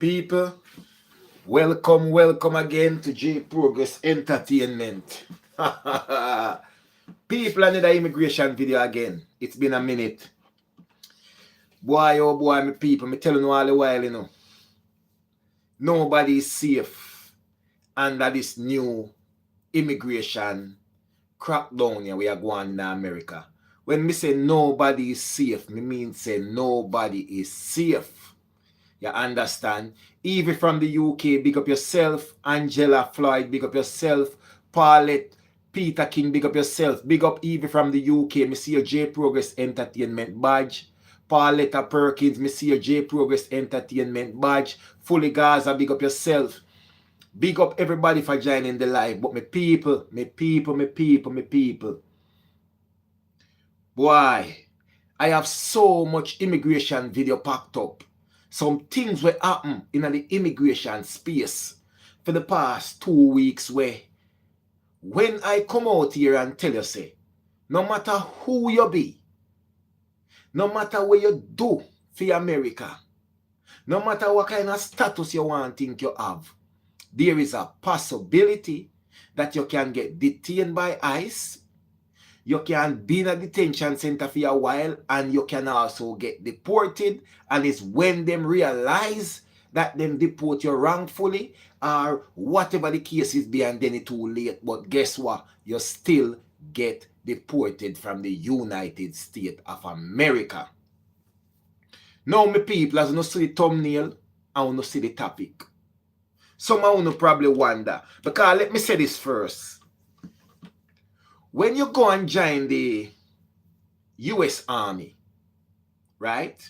People, welcome again to J Progress Entertainment. People, another immigration video again. It's been a minute. Boy, oh boy, me people, me telling you all the while, nobody is safe under this new immigration crackdown here we are going in America. When me say nobody is safe, me mean say nobody is safe. You understand? Evie from the UK, big up yourself. Angela Floyd, big up yourself. Paulette, Peter King, big up yourself. Big up Evie from the UK. Me see your J Progress Entertainment badge. Pauletta Perkins, me see your J Progress Entertainment badge. Fully Gaza, big up yourself. Big up everybody for joining the live. But me people. Boy, I have so much immigration video packed up. Some things will happen in the immigration space for the past 2 weeks where when I come out here and tell you, say, no matter who you be, no matter what you do for America, no matter what kind of status you want to think you have, there is a possibility that you can get detained by ICE. You can be in a detention center for a while and you can also get deported, and it's when them realize that them deport you wrongfully or whatever the case is be, and then it's too late. But guess what? You still get deported from the United States of America. Now, my people, as you see the thumbnail, I want to see the topic. Some of you probably wonder, because let me say this first. When you go and join the U.S. Army, right?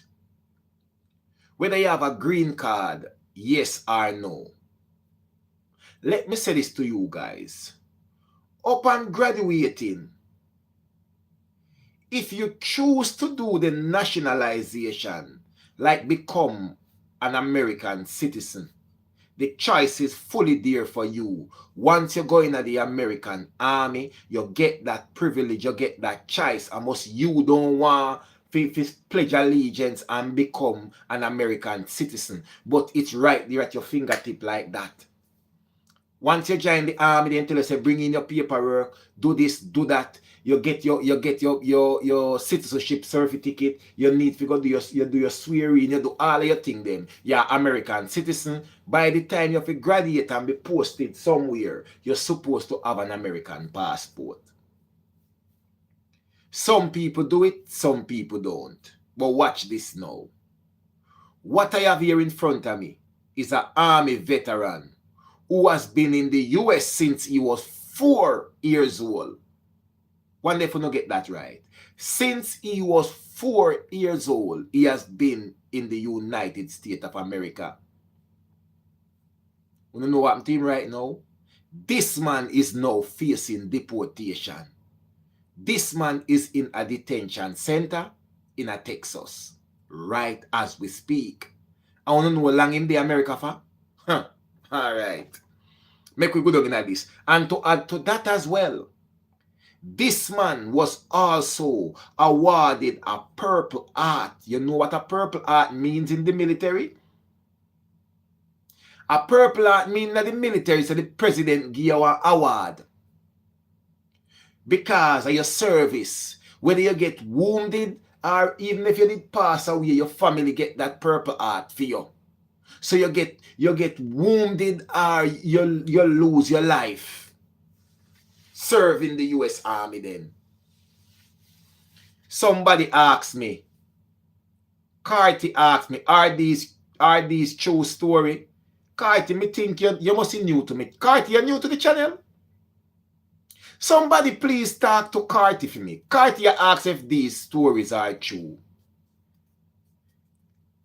Whether you have a green card, yes or no. Let me say this to you guys. Upon graduating, if you choose to do the nationalization, like become an American citizen, the choice is fully there for you. Once you go into the American Army, you get that privilege, you get that choice. Unless you don't want to pledge allegiance and become an American citizen. But it's right there at your fingertip like that. Once you join the army, they tell you, say, bring in your paperwork, do this, do that. You get your citizenship certificate. You need to go do your swearing, you do all of your thing then. You're American citizen. By the time you have to graduate and be posted somewhere, you're supposed to have an American passport. Some people do it, some people don't. But watch this now. What I have here in front of me is an army veteran who has been in the US since he was 4 years old. One if you don't get that right. Since he was 4 years old, he has been in the United States of America. You know what I'm saying right now? This man is now facing deportation. This man is in a detention center in a Texas, right as we speak. I want to know how long in the America for? Huh. All right. Make we go down at this. And to add to that as well, this man was also awarded a Purple Heart. You know what a Purple Heart means in the military? A Purple Heart means that the military, so the president give you an award. Because of your service, whether you get wounded or even if you did pass away, your family get that Purple Heart for you. So you get wounded or you lose your life. Serve in the U.S. Army then. Somebody asked me, Carty asked me, are these true story? Carty, me think you must be new to me. Carty, you're new to the channel? Somebody please talk to Carty for me. Carty asks if these stories are true.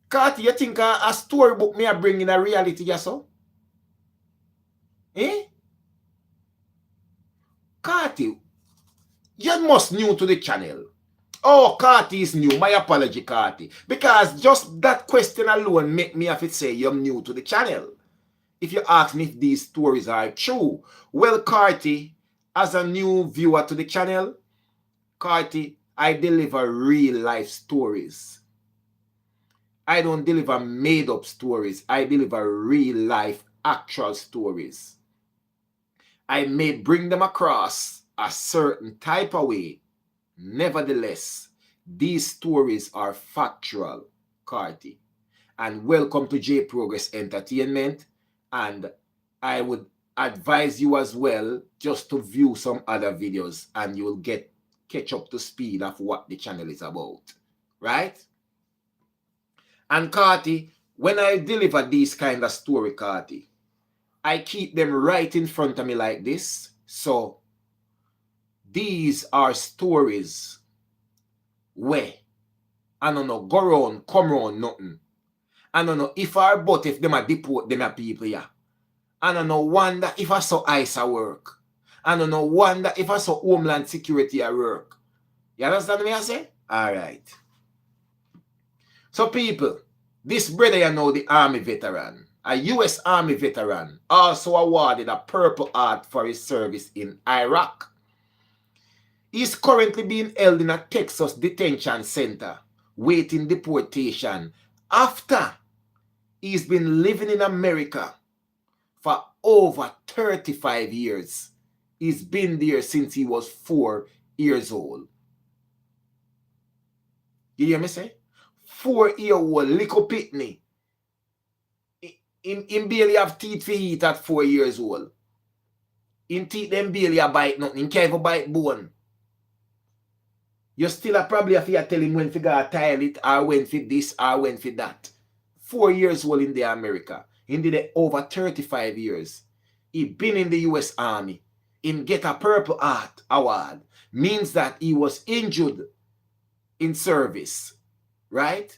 Carty, you think a storybook may bring in a reality, yes, so? Eh? Carty, you must new to the channel. Oh, Carty is new. My apology, Carty. Because just that question alone make me have to say you're new to the channel. If you ask me if these stories are true. Well, Carty, as a new viewer to the channel, Carty, I deliver real life stories. I don't deliver made-up stories. I deliver real-life, actual stories. I may bring them across a certain type of way. Nevertheless, these stories are factual, Carti. And welcome to J Progress Entertainment. And I would advise you as well just to view some other videos and you will catch up to speed of what the channel is about. Right? And Carti, when I deliver these kind of story, Carti, I keep them right in front of me like this. So these are stories where I don't know, go round, come round, nothing. I don't know if or but if them a deport them a people, yeah. I don't know wonder if I saw ICE a work. I don't know wonder if I saw Homeland Security a work. You understand me I say? Alright. So people, this brother you know the Army veteran, a US Army veteran, also awarded a Purple Heart for his service in Iraq. He is currently being held in a Texas detention center, waiting deportation after he's been living in America for over 35 years. He's been there since he was 4 years old. You hear me say? 4-year-old little pitney. Him barely have teeth for eat at 4 years old. Him teeth them barely a bite nothing. Him can't even bite bone. You still probably have to tell him when to go toilet or when for this or when for that. 4 years old in the America. He did it over 35 years. He been in the US Army. Him get a Purple Heart award. Means that he was injured in service. Right?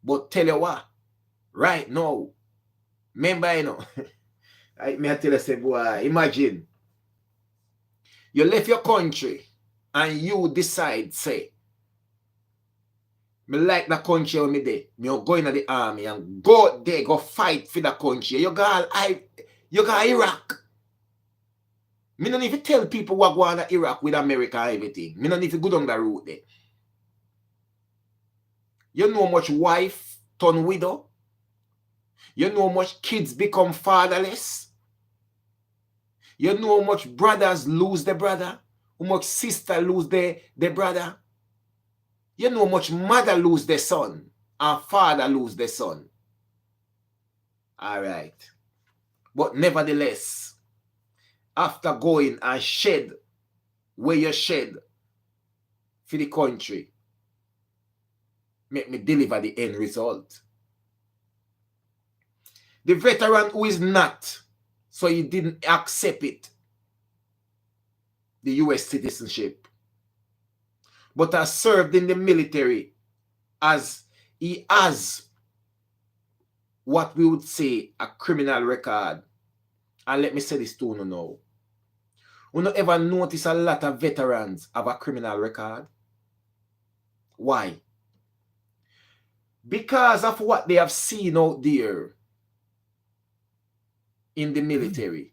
But tell you what. Right now. Remember, you know. I tell you, say, boy, imagine. You left your country. And you decide, say, me like the country where me there. Me go in the army and go there, go fight for the country. You go Iraq. Me don't even tell people what go on to Iraq with America and everything. Me don't even go down the route there. You know how much wife turn widow? You know how much kids become fatherless? You know how much brothers lose their brother? How much sister lose their brother? You know how much mother lose their son and father lose their son. Alright. But nevertheless, after going and shed where you shed for the country, make me deliver the end result. The veteran who is not, so he didn't accept it, the US citizenship, but has served in the military as he has what we would say a criminal record. And let me say this to you now. You don't ever notice a lot of veterans have a criminal record? Why? Because of what they have seen out there in the military.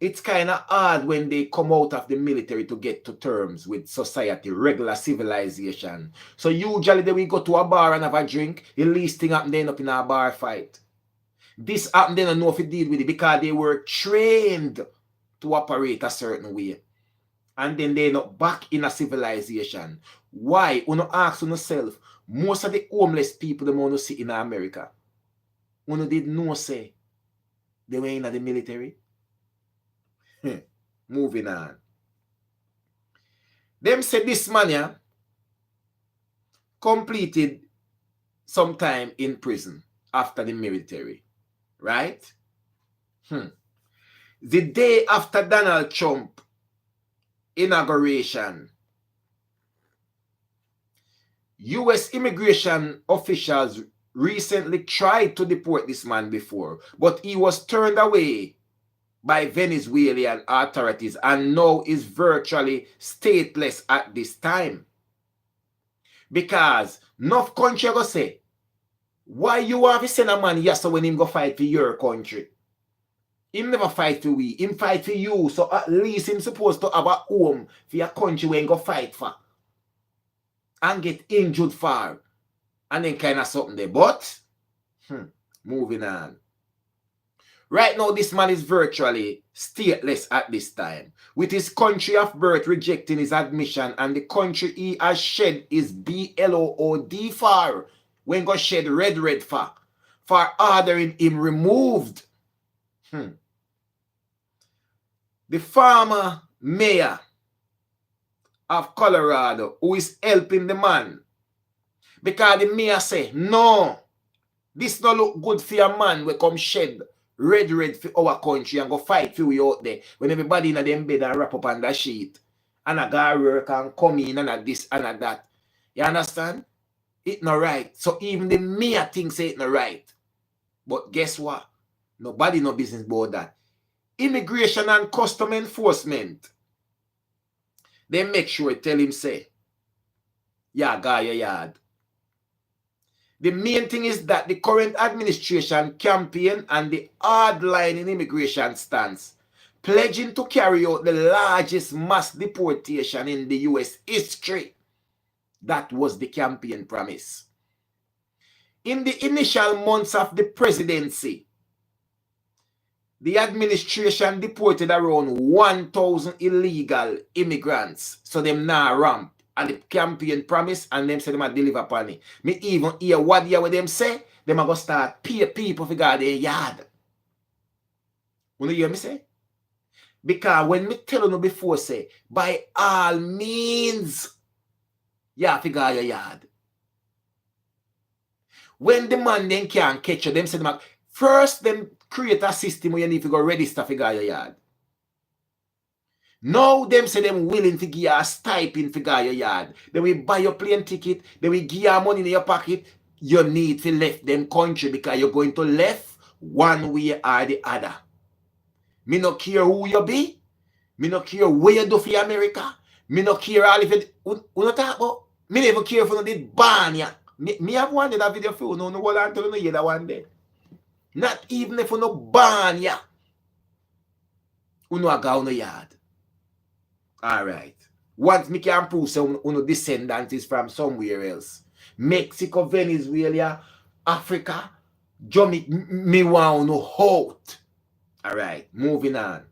It's kind of hard when they come out of the military to get to terms with society, regular civilization. So usually they will go to a bar and have a drink. The least thing happen, they end up in a bar fight. This happened, they don't know if they deal with it because they were trained to operate a certain way. And then they end up back in a civilization. Why? You know, ask yourself, most of the homeless people they want to see in America, when they did know say they were in the military. Moving on. Them said this man yeah, completed some time in prison after the military. Right? The day after Donald Trump inauguration, US immigration officials recently tried to deport this man before, but he was turned away by Venezuelan authorities and now is virtually stateless at this time. Because enough country go say, why you have to send a man yes when him go fight for your country? Him never fight for we, him fight for you, so at least him supposed to have a home for your country where he go fight for and get injured for. And then kind of something there. But, moving on. Right now, this man is virtually stateless at this time, with his country of birth rejecting his admission, and the country he has shed is BLOOD for, when go shed red for ordering him removed. The former mayor of Colorado, who is helping the man, because the mayor say, no, this no look good for a man we come shed red for our country and go fight for we out there when everybody in them bed and wrap up on that sheet and I go work and come in and this and that. You understand? It's not right. So even the mayor thinks it's not right. But guess what? Nobody no business about that. Immigration and Custom Enforcement, they make sure tell him say, yeah, go your yard. The main thing is that the current administration campaign and the hardline in immigration stance, pledging to carry out the largest mass deportation in the U.S. history. That was the campaign promise. In the initial months of the presidency, the administration deported around 1,000 illegal immigrants. So them now ramp. And the campaign promise, and them say them a deliver upon it. Me even hear what them say, them a go start pay people for go their yard. You hear me say? Because when me tell you before say, by all means, you have to go your yard. When the man then can't catch you, them say them first them create a system where you need to go register for go your yard. Now them say them willing to give you a stipend for go your yard. They will buy your plane ticket. They will give you money in your pocket. You need to left them country because you're going to left one way or the other. Me no care who you be. Me no care where you do for America. Me no care all if it. You know talk about. Me never care if you did ban ya. Me have one that video for you. No hold on to you that one day. Not even if you no ban ya. You know go on the yard. Alright. Once me can prove some descendant is from somewhere else. Mexico, Venezuela, Africa, Jamaica, me want no out. Alright, moving on.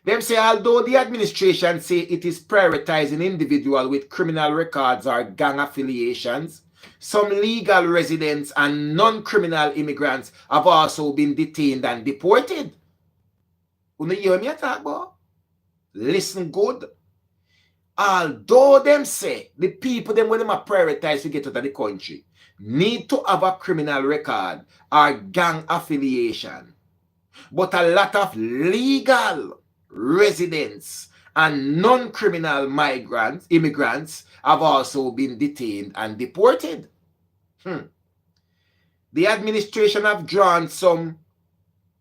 Them say although the administration say it is prioritizing individuals with criminal records or gang affiliations, some legal residents and non-criminal immigrants have also been detained and deported. You hear me talk about? Listen good. Although them say the people them when them are prioritized to get out of the country need to have a criminal record or gang affiliation, but a lot of legal residents and non-criminal immigrants have also been detained and deported. The administration have drawn some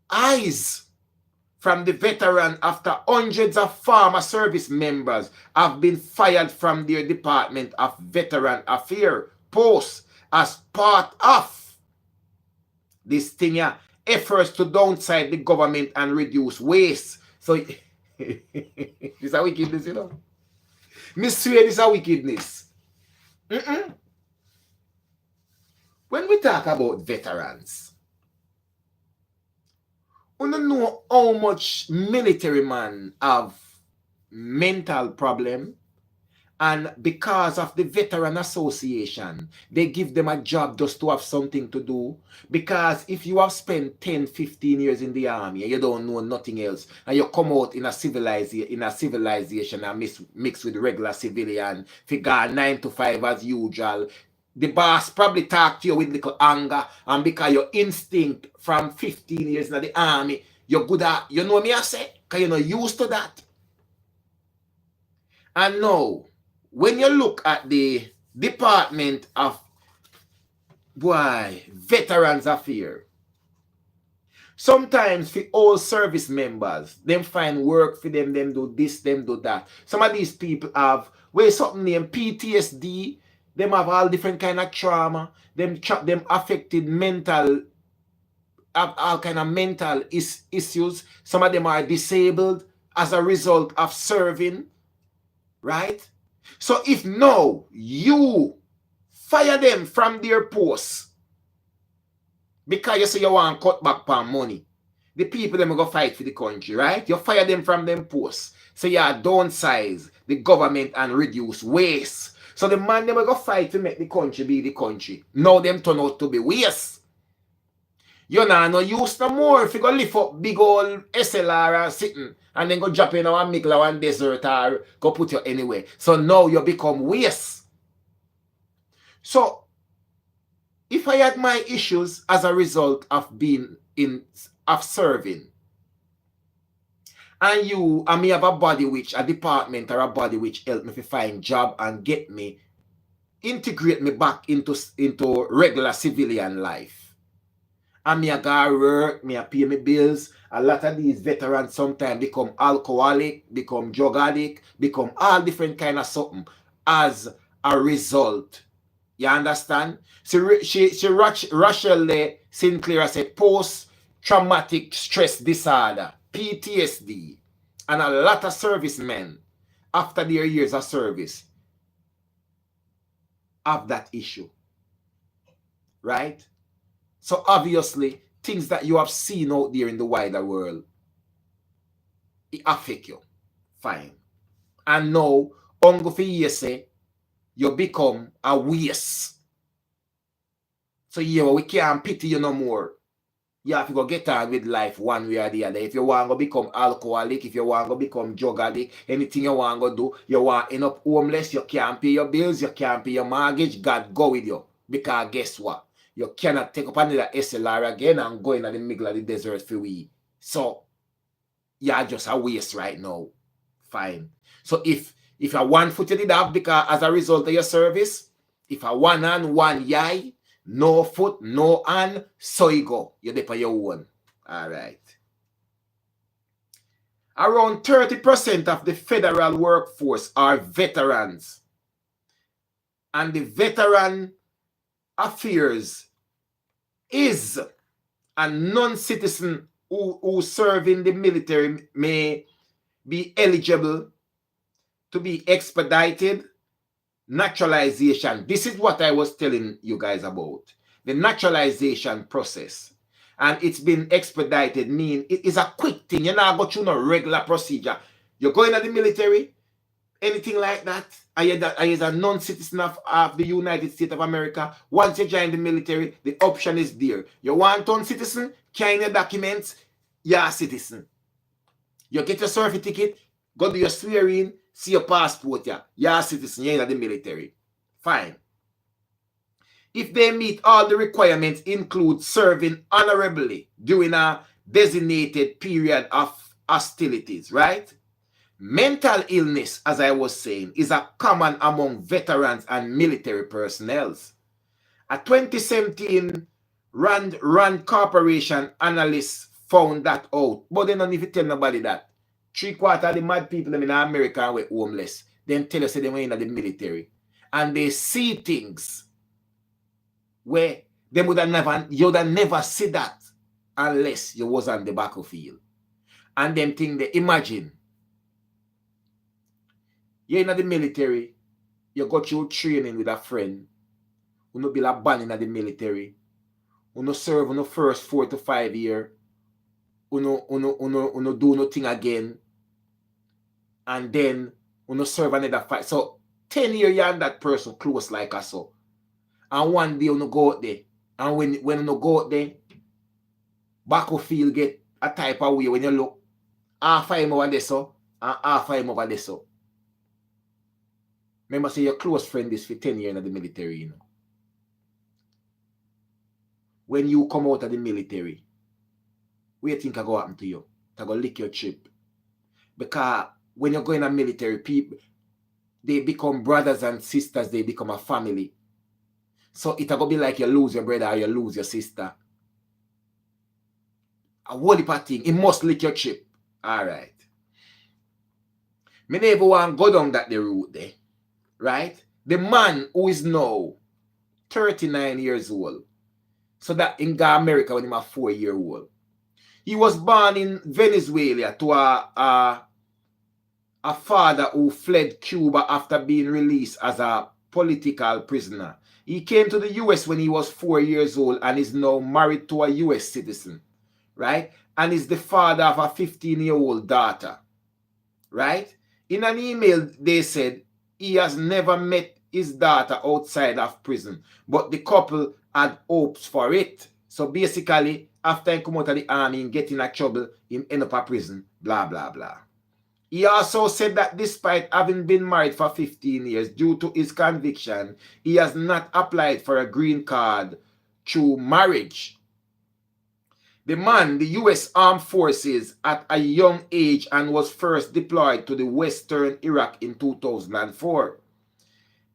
eyes from the veteran after hundreds of former service members have been fired from their Department of Veteran Affairs posts as part of this thing here, efforts to downsize the government and reduce waste. So, this is a wickedness, you know. Me swear this is a wickedness. When we talk about veterans, we don't know how much military man have mental problem, and because of the Veteran Association, they give them a job just to have something to do. Because if you have spent 10, 15 years in the army and you don't know nothing else, and you come out in a civilization and mix with regular civilian, figure 9 to 5 as usual, the boss probably talk to you with little anger, and because your instinct from 15 years in the army, you're good at, you know me I say, because you're not used to that. And now, when you look at the Department of Veterans Affairs, sometimes for all service members, them find work for them do this, them do that. Some of these people have, something named PTSD, them have all different kind of trauma, them affected mental, have all kind of mental issues. Some of them are disabled as a result of serving, right? So if now you fire them from their posts. Because you say you want to cut back on money. The people them go fight for the country, right? You fire them from them posts. So you downsize the government and reduce waste. So the man them go fight to make the country be the country. Now them turn out to be waste. You know, no use no more if you go lift up big old SLR and sitting and then go drop in a middle of one desert or go put you anywhere. So now you become waste. So if I had my issues as a result of serving, and you and me have a body which, a department or a body which help me to find job and get me, integrate me back into regular civilian life. And me a go work, me a pay me bills. A lot of these veterans sometimes become alcoholic, become drug addict, become all different kind of something as a result. You understand? So Rachel Sinclair said post-traumatic stress disorder, PTSD, and a lot of servicemen after their years of service have that issue. Right? So obviously, things that you have seen out there in the wider world, it affect you. Fine. And now, ongo for years say, you become a waste. So yeah, we can't pity you no more. You have to go get on with life one way or the other. If you want to become alcoholic, if you want to become drug addict, anything you want to do, you want to end up homeless, you can't pay your bills, you can't pay your mortgage, God go with you. Because guess what? You cannot take up another SLR again and go in the middle of the desert for we. So, you're just a waste right now. Fine. So, if you one foot you did have because as a result of your service, if a one hand, one eye, no foot, no hand, so you go. You're there for your own. All right. Around 30% of the federal workforce are veterans. And the veteran affairs is a non-citizen who serve in the military may be eligible to be expedited naturalization. This is what I was telling you guys about. The naturalization process. And it's been expedited, mean it is a quick thing. You're not going through no regular procedure. You're going to the military, anything like that, and you're a non-citizen of the United States of America. Once you join the military, the option is there. You want non-citizen, carry your documents, you're a citizen. You get your survey ticket, go do your swearing, see your passport, you're a citizen, you're in the military. Fine. If they meet all the requirements, include serving honorably during a designated period of hostilities, right? Mental illness, as I was saying, is a common among veterans and military personnel. A 2017 Rand Corporation analyst found that out, but they don't even tell nobody that. 3/4 of the mad people in America were homeless. Then tell us they were in the military. And they see things where they would have never see that unless you was on the battlefield. And them think they imagine you're in the military, you go through training with a friend, you know, build a band in the military, you know, serve in the first 4 to 5 years, you know, do nothing again, and then you know, serve another 5. So 10 years you're on that person close like us so. And one day you go out there, and when you go out there, battlefield get a type of way when you look, half of him over there so, and half of him over there so. Remember, say your close friend is for 10 years in the military, you know. When you come out of the military, what do you think is going to happen to you? It's going to lick your chip. Because when you go in the military, people, they become brothers and sisters, they become a family. So it's going to be like you lose your brother or you lose your sister. A whole heap of thing. It must lick your chip. All right. Me never want to go down that the route there. Right? The man who is now 39 years old. So that in America when he was 4-year-old. He was born in Venezuela to a father who fled Cuba after being released as a political prisoner. He came to the US when he was 4 years old and is now married to a US citizen, right? And is the father of a 15-year-old daughter, right? In an email, they said he has never met his daughter outside of prison, but the couple had hopes for it. So basically, after he come out of the army and get in a trouble, he end up in prison, blah, blah, blah. He also said that despite having been married for 15 years, due to his conviction, he has not applied for a green card through marriage. The man, the U.S. Armed Forces at a young age and was first deployed to the Western Iraq in 2004.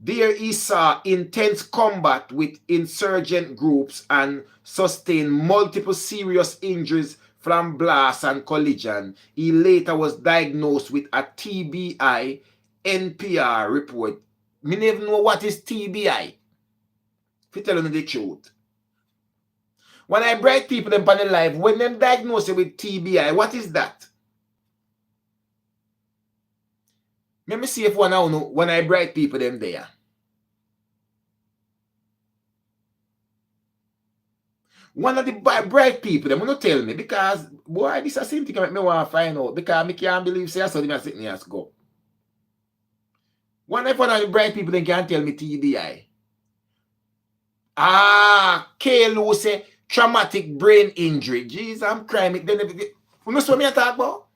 There he saw intense combat with insurgent groups and sustained multiple serious injuries from blasts and collision. He later was diagnosed with a TBI NPR report. Me never know what is TBI. If you tell you the truth. When I bright people them on the live, when them diagnose you with TBI, what is that? Let me see if one now know when I bright people them there. One of the bright people them will not tell me because boy, this is the same thing I make me want to find out because I can't believe say I saw them sitting here go. One of the bright people them can tell me TBI. K-Lo say traumatic brain injury. Jeez, I'm crying. Then you know what I talk about?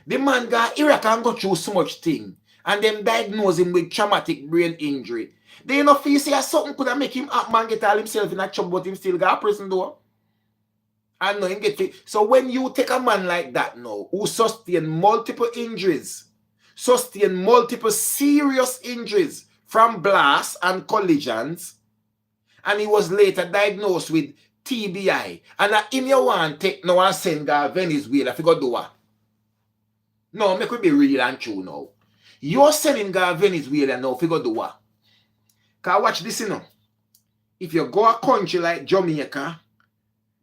The man got Iraq and go through so much thing. And them diagnose him with traumatic brain injury. They know feel say something could have make him up man get all himself in a trouble, but him still got a prison door. And no him get fit. So when you take a man like that now, who sustained multiple injuries, sustained multiple serious injuries from blasts and collisions, and he was later diagnosed with TBI. And him you want take now and send to Venezuela if you go do what? No, make it be real and true now. You're sending to Venezuela now if you go do what? Because watch this, you know. If you go a country like Jamaica,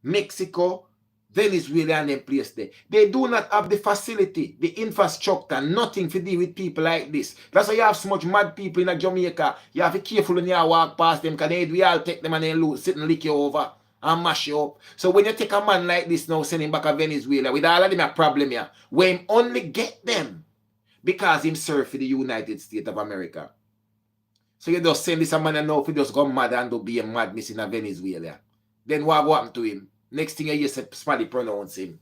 Mexico, Venezuela and them place there, they do not have the facility, the infrastructure, nothing to deal with people like this. That's why you have so much mad people in Jamaica. You have to be careful when you walk past them because we all take them and they sit and lick you over and mash you up. So when you take a man like this now, send him back to Venezuela, with all of them a problem here, where him only get them because him serve for the United States of America. So you just send this a man and now if he just go mad and do be a madness in Venezuela. Then what will happen to him? Next thing you hear somebody pronounce him.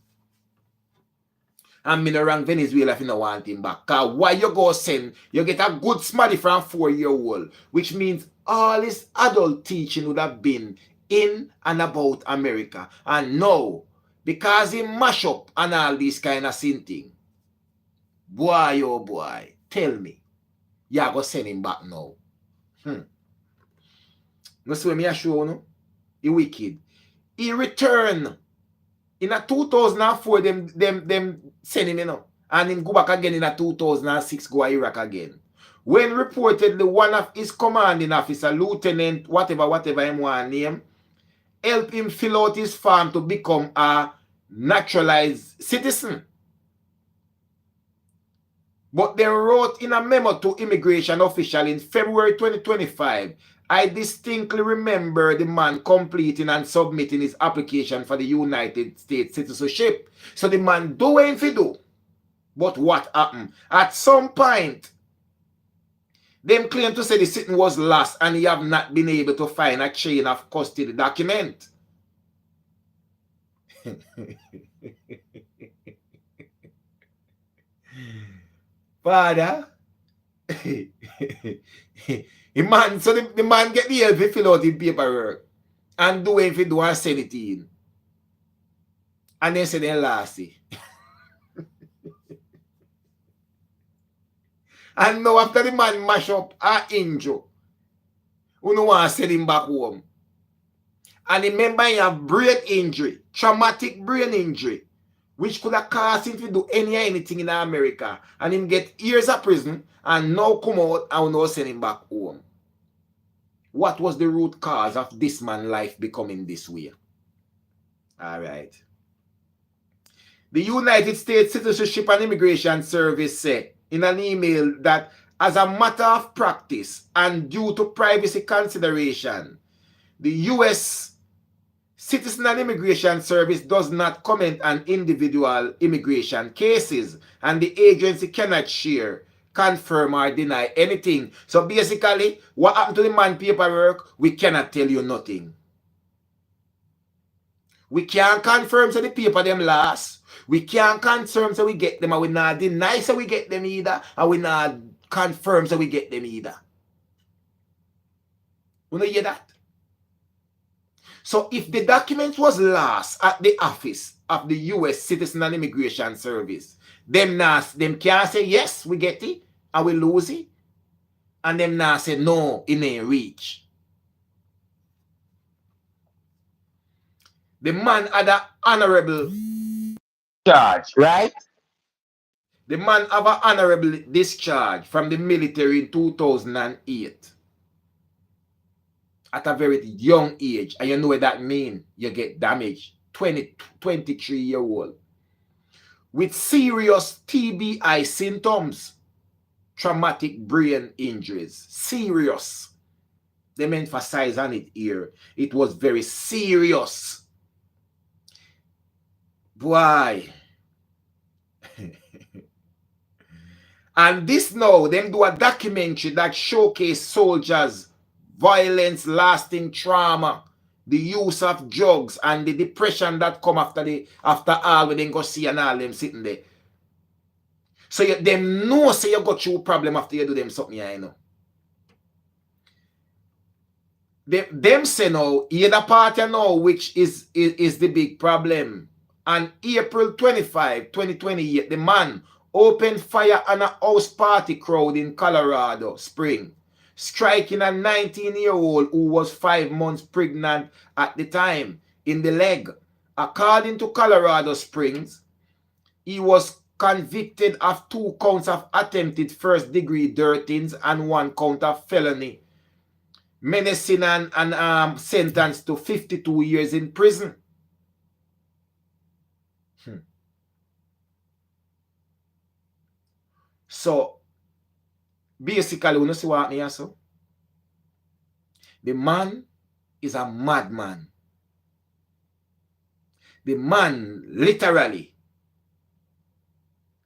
And me no wrong Venezuela if you no want him back. Because why you go send, you get a good smarty from 4-year-old, which means all his adult teaching would have been in and about America. And now, because he mash up and all this kind of sin thing, boy, oh boy, tell me, you go send him back now. No see what me a show no? He wicked. He returned. In a 2004, them send him, you know. And him go back again in a 2006, go to Iraq again. When reportedly one of his commanding officer, lieutenant, whatever him want name, help him fill out his form to become a naturalized citizen. But they wrote in a memo to immigration official in February 2025, I distinctly remember the man completing and submitting his application for the United States citizenship. So the man do what he do. But what happened? At some point, them claim to say the sitting was lost and he have not been able to find a chain of custody document. Father, the man get the help to fill out his paperwork and do if he do and send it in. And then say they lost it. And now after the man mash up and injure, you don't want to send him back home. And remember he have brain injury, traumatic brain injury, which could have caused him to do anything in America. And him get years of prison and now come out and now send him back home. What was the root cause of this man's life becoming this way? All right. The United States Citizenship and Immigration Service said in an email that as a matter of practice and due to privacy consideration, the U.S. Citizen and Immigration Service does not comment on individual immigration cases, and the agency cannot share, confirm, or deny anything. So basically, what happened to the man paperwork, we cannot tell you nothing. We can't confirm so the paper them last. We can't confirm so we get them, and we not deny so we get them either, and we not confirm so we get them either. You know hear that? So if the document was lost at the office of the U.S. Citizen and Immigration Service, them can't say yes, we get it, and we lose it. And them now say no, it ain't reach. The man had an honorable charge, right? The man have an honorable discharge from the military in 2008. At a very young age. And you know what that means? You get damaged. 23-year-old. With serious TBI symptoms. Traumatic brain injuries. Serious. They emphasize on it here. It was very serious. Boy. And this now, them do a documentary that showcase soldiers' violence, lasting trauma, the use of drugs, and the depression that come after all when they go see and all them sitting there. So them know say you got through problem after you do them something, you know. Them say now, you're the party now, which is the big problem. On April 25, 2028, the man opened fire on a house party crowd in Colorado Springs, striking a 19-year-old who was 5 months pregnant at the time in the leg. According to Colorado Springs, he was convicted of 2 counts of attempted first-degree dirtings and 1 count of felony menacing and sentenced to 52 years in prison. So, basically, we don't see what happened here, so. The man is a madman. The man, literally,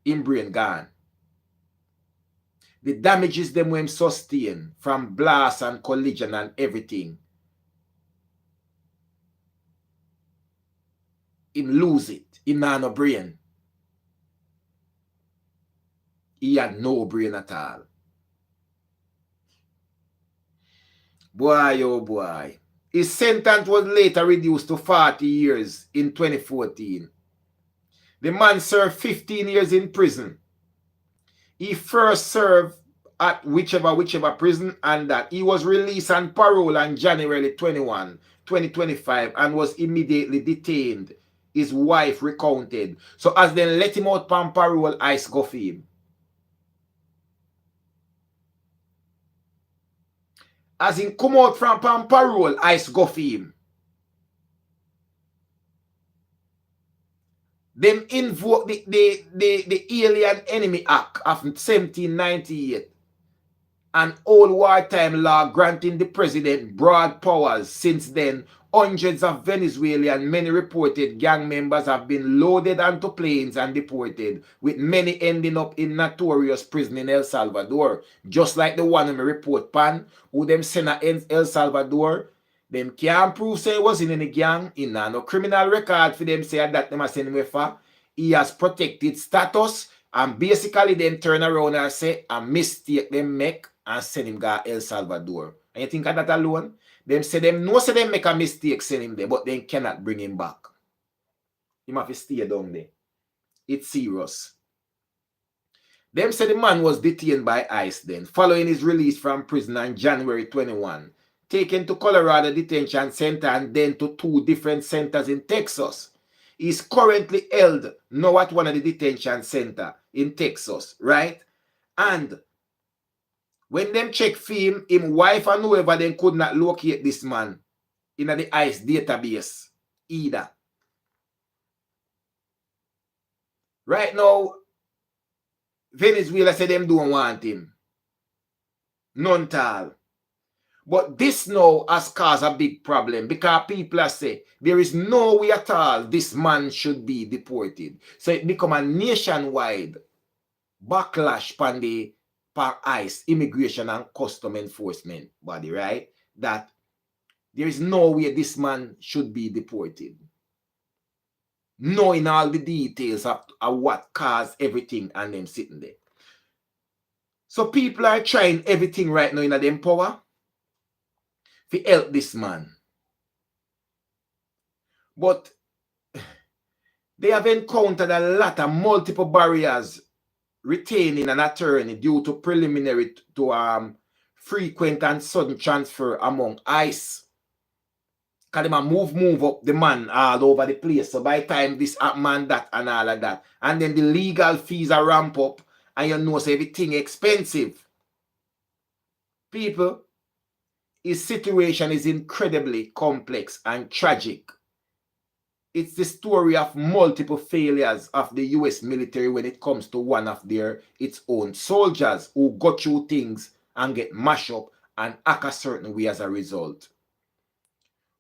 in brain gone. The damages them when sustain from blast and collision and everything. Him lose it. Him not no brain. He had no brain at all. Boy, oh boy. His sentence was later reduced to 40 years in 2014. The man served 15 years in prison. He first served at whichever prison, and that he was released on parole on January 21, 2025 and was immediately detained. His wife recounted. So as they let him out on parole, ICE go for him. As he come out from parole, ICE go for him. Them invoke the Alien Enemy Act of 1798, an old wartime law granting the president broad powers. Since then, hundreds of Venezuelan, many reported gang members have been loaded onto planes and deported, with many ending up in notorious prison in El Salvador. Just like the one in the report pan, who them sent to El Salvador. Them can't prove say he was in any gang. He not no criminal record for them say that them a send him for. He has protected status, and basically them turn around and say a mistake them make and send him to El Salvador. And you think of that alone? Them say them no say them make a mistake send him there, but they cannot bring him back. He have to stay down there. It's serious. Them say the man was detained by ICE then, following his release from prison on January 21. Taken to Colorado Detention Center and then to 2 different centers in Texas. He's currently held now at one of the detention centers in Texas, right? And when them check for him wife and whoever, they could not locate this man in the ICE database either. Right now, Venezuela say them don't want him. None at all. But this now has caused a big problem because people are saying there is no way at all this man should be deported. So it become a nationwide backlash on the ICE, Immigration and Custom Enforcement body, right? That there is no way this man should be deported. Knowing all the details of what caused everything and them sitting there. So people are trying everything right now in their power to help this man. But they have encountered a lot of multiple barriers retaining an attorney due to preliminary to frequent and sudden transfer among ICE. Because they move up the man all over the place. So by the time this man that and all of that. And then the legal fees are ramp up. And you know so everything expensive. People, his situation is incredibly complex and tragic. It's the story of multiple failures of the US military when it comes to one of its own soldiers who go through things and get mashed up and act a certain way as a result.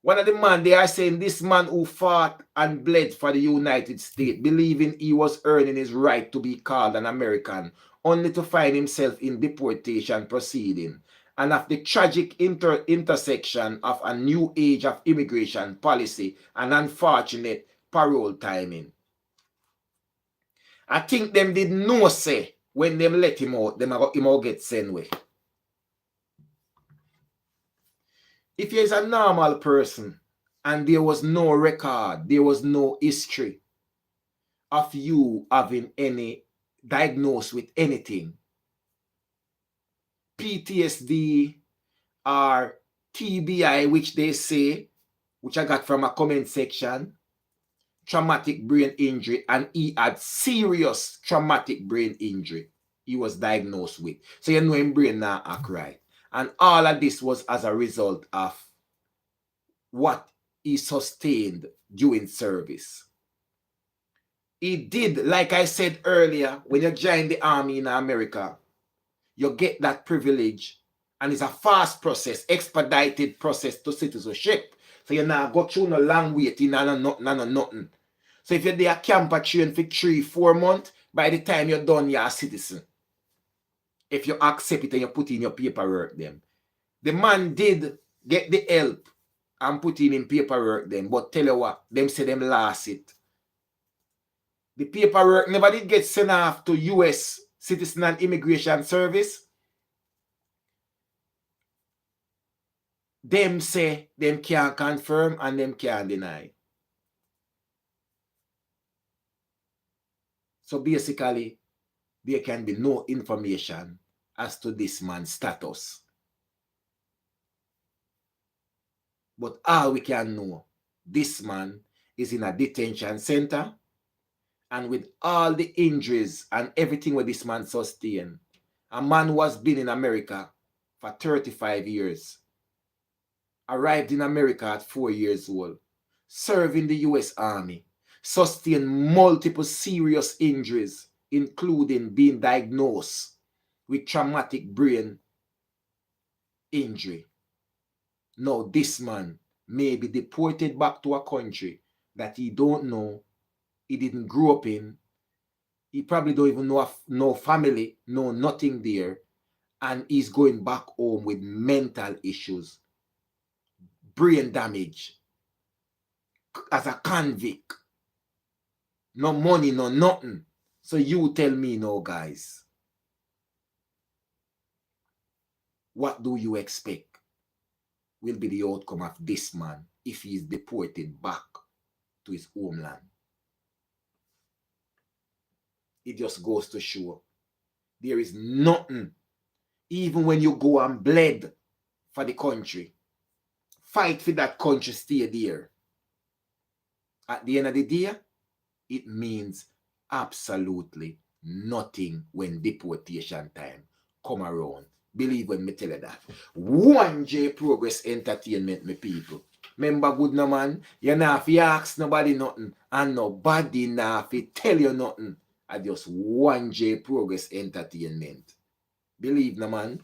One of the men, they are saying this man who fought and bled for the United States, believing he was earning his right to be called an American, only to find himself in deportation proceeding, and of the tragic intersection of a new age of immigration policy and unfortunate parole timing. I think them did no say when them let him out, him out get sent away. If he is a normal person and there was no record, there was no history of you having any diagnosed with anything, PTSD or TBI, which they say, which I got from a comment section, traumatic brain injury, and he had serious traumatic brain injury he was diagnosed with. So you know him brain now act right. And all of this was as a result of what he sustained during service. He did, like I said earlier, when you join the army in America, you get that privilege, and it's a fast process, expedited process to citizenship. So you now go through no long waiting and nothing. So if you're there camper train for 3-4 months, by the time you're done, you're a citizen. If you accept it and you put in your paperwork then. The man did get the help and put in paperwork then, but tell you what, them say them lost it. The paperwork never did get sent off to US Citizen and Immigration Service. Them say them can't confirm and them can't deny. So basically, there can be no information as to this man's status. But all we can know, this man is in a detention center, and with all the injuries and everything where this man sustained, a man who has been in America for 35 years, arrived in America at 4 years old, served in the US Army, sustained multiple serious injuries, including being diagnosed with traumatic brain injury. Now this man may be deported back to a country that he don't know, he didn't grow up in, he probably don't even know no family, no nothing there, and he's going back home with mental issues, brain damage, as a convict, no money, no nothing. So you tell me now, guys, what do you expect will be the outcome of this man if he is deported back to his homeland? It just goes to show there is nothing, even when you go and bled for the country, fight for that country, stay there. At the end of the day, it means absolutely nothing when deportation time come around. Believe when me tell you that. 1J Progress Entertainment, me people. Remember, good no man, you not have to ask nobody nothing, and nobody not have to tell you nothing. I just 1J Progress Entertainment. Believe no man.